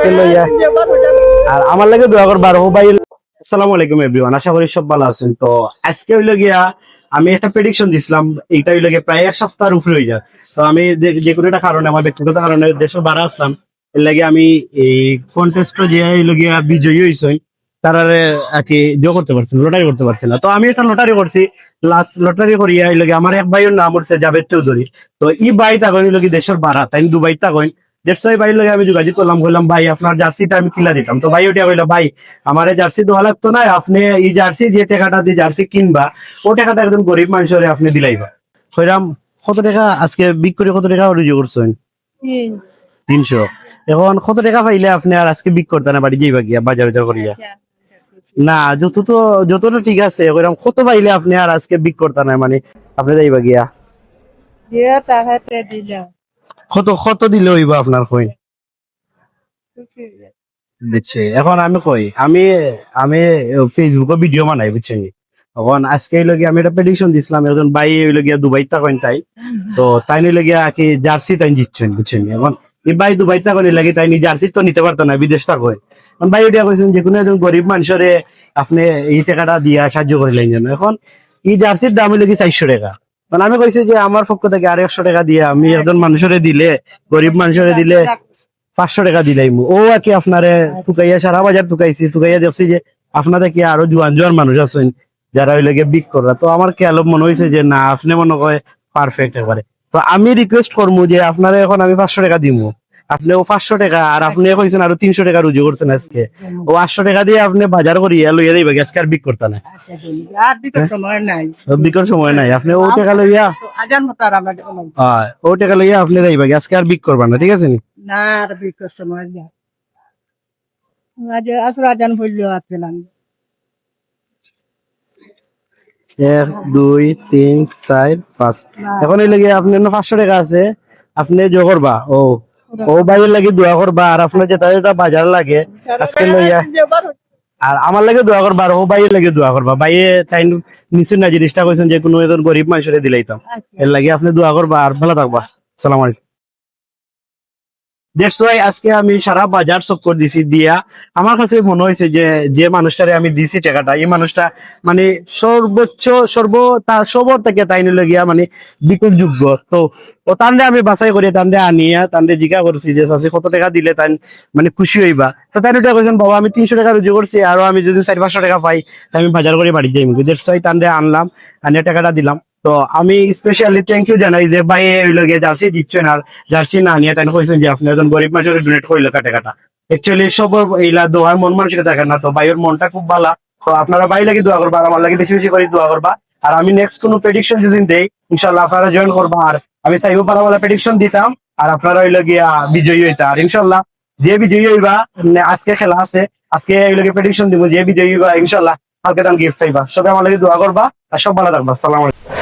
আজকে লইয়া আর আমার লাগে দোয়া করবা আর ও ভাই। আসসালামু আলাইকুম এভরিওয়ান, আশা করি সব ভালো আছেন। তো আজকে হইলো গিয়া আমি একটা প্রেডিকশন দিছিলাম, এইটা হইলো গিয়া প্রায় এক সপ্তাহের উপরে হয়ে যায়। তো আমি যে কোনো একটা কারণে, আমার ব্যক্তিগত কারণে দেশের বাড়া আসলাম, এর লাগে আমি এই কন্টেস্ট যে হইলো গিয়া বিজয়ী হইছই তারারে আর কি করতে পারছি না, লটারি করতে পারছি না। তো আমি একটা লটারি করছি, লাস্ট লটারি করিয়া হইলো গিয়া আমার এক ভাইয়ের নাম হচ্ছে জাভেদ চৌধুরী। তো ই ভাই তখন হইলো কি দেশের বাড়া, তাই দুবাই তখন দেড়শো ভাই লগে আমি যোগাযোগ করলাম, বললাম ভাই আপনার জার্সিটা আমি কিনা দিতাম। তো ভাই ওটা কইলো ভাই আমার জার্সি দেওয়া লাগতো না, আপনি এই জার্সি যে টাকাটা দিয়ে জার্সি কিনবা ও টাকাটা একদম গরিব মানুষের আপনি দিলাইবা। কইরাম কত টাকা আজকে বিক্রি করে কত টাকা রুজু করছেন? 300। এখন কত টাকা পাইলে আপনি আর আজকে বিক্রি করতে না বাড়ি যাইবা গিয়া বাজার বাজার করিয়া? না যতটা ঠিক আছে, ওইরকম কত পাইলে আপনি আর আজকে বিক্রি করতে না মানে আপনি যাইবা গিয়া? কত কত দিলে হইবা আপনার কইন দিচ্ছে? এখন আমি কই আমি আমি ফেসবুকে ভিডিও বানাই বুঝছেন। এখন আজকে লগে আমি একটা প্রেডিকশন দিছিলাম, একজন ভাই হইলো গিয়া দুবাই থাকেন তাই। তো তাই নিলে গিয়া কি জার্সি তাই জিতছেন বুঝছেন। এখন এই ভাই দুবাই থাকেন লাগে তাই নি জার্সি তো নিতে পারতো না, বিদেশ থাকেন। এখন ভাই ওটা কইছেন যে কোনো একজন গরিব মানুষের আপনি এই টাকাটা দিয়া সাহায্য করিলেন যেন। এখন এই জার্সির দাম হইলো কি 400 টাকা। মানে আমি কইছি যে আমার পক্ষ থেকে আর 100 টাকা দিয়ে আমি একজন মানুষের দিলে, গরিব মানুষের দিলে 500 টাকা দিলাইম। ও আর কি আপনারে তুকাইয়া সারা বাজার তুকাইয়া দেখছি যে আপনাদের কি আরো জোয়ান জোয়ান মানুষ আছেন যারা ওই লাগে বিক করা। তো আমার কি আলো মনে হয়েছে যে না আপনি মনে হয় পারফেক্ট একবারে। তো আমি রিকোয়েস্ট করবো যে আপনারা এখন আমি 500 টাকা দিব, আপনি ও 500 টাকা আর আপনি কইছেন আরো 300 টাকা রুজু করছেন আজকে, ও 800 টাকা দিয়ে আপনি বাজার করিয়া লইয়া দিবা আজকে আর বিক করতে না। বিকর সময় নাই, আপনি ও টাকা লইয়া ও টাকা লইয়া আপনি যাইবা আজকে আর বিক করবা না, ঠিক আছে নি? না আর বিকট সময় যা আজ আসর আজান হইল আপেলাম 1 2 3 4 5। এখন এই লাগে আপনি 500 টাকা আছে, আপনি জো করবা ও ও ভাইয়ের লাগে দোয়া করবা আর আপনার যেটা যেটা বাজার লাগে আজকে লইয়া আর আমার লাগে দোয়া করবা আর ও ভাইয়ের লাগে দোয়া করবা। ভাইয়ে তাই নিশ্চয় না জিনিসটা কইছেন যে কোনো একজন গরিব মানুষের দিলাইতাম, এর লাগে আপনি দোয়া করবা আর ভালো থাকবা। সালাম আলাইকুম। দ্যাটস ওয়াই আজকে আমি সারা বাজার চক্কর দিছি দিয়া আমার কাছে মনে হয়েছে যে যে মানুষটারে আমি দিছি টাকাটা, এই মানুষটা মানে সর্বোচ্চ সব থেকে তাই নিলে গিয়া মানে বিকল্পযোগ্য। তো ও তান্ডে আমি বাছাই করি, তান্ডে আনিয়া তান্ডে জিজ্ঞা করছি যে চাষি কত টাকা দিলে তাই মানে খুশি হইবা। তো তাই ওটা কইছেন বাবা আমি 300 টাকা রুজু করছি, আরো আমি যদি 400-500 টাকা পাই আমি বাজার করে বাড়ি যাই। দ্যাটস ওয়াই তান্ডে আনলাম, আনিয়া টাকাটা দিলাম। তো আমি স্পেশালি থ্যাংক ইউ জানাই যে ভাই হইলো গিয়ে জার্সি দিচ্ছেন আর জার্সি না নিয়ে তাই কইছেন যে আপনি একজন গরিব মানুষের ডোনেট করলে কাটা। একচুয়ালি সব এইলা দোয়ার মন মানুষকে থাকে না। তো ভাইয়ের মনটা খুব ভালো। তো আপনারা ভাই লাগি দোয়া করবা আর আমার লাগে বেশি বেশি করে দোয়া করবা। আর আমি নেক্সট কোনো প্রেডিকশন যদি দেই ইনশাল্লাহ আপনারা জয়েন করবা। আর আমি চাইবো ভালো প্রেডিকশন দিতাম আর আপনারা হইলো গিয়া বিজয়ী হইতা। আর ইনশাল্লাহ যে বিজয়ী হইবা, আজকে খেলা আছে, আজকে হইলো গিয়ে প্রেডিকশন দিব, যে বিজয়ী হইবা ইনশাল্লাহ কালকে তার গিফট পাইবা। সবাই আমার লাগে দোয়া করবা আর সব ভালো থাকবা। আসসালামু আলাইকুম।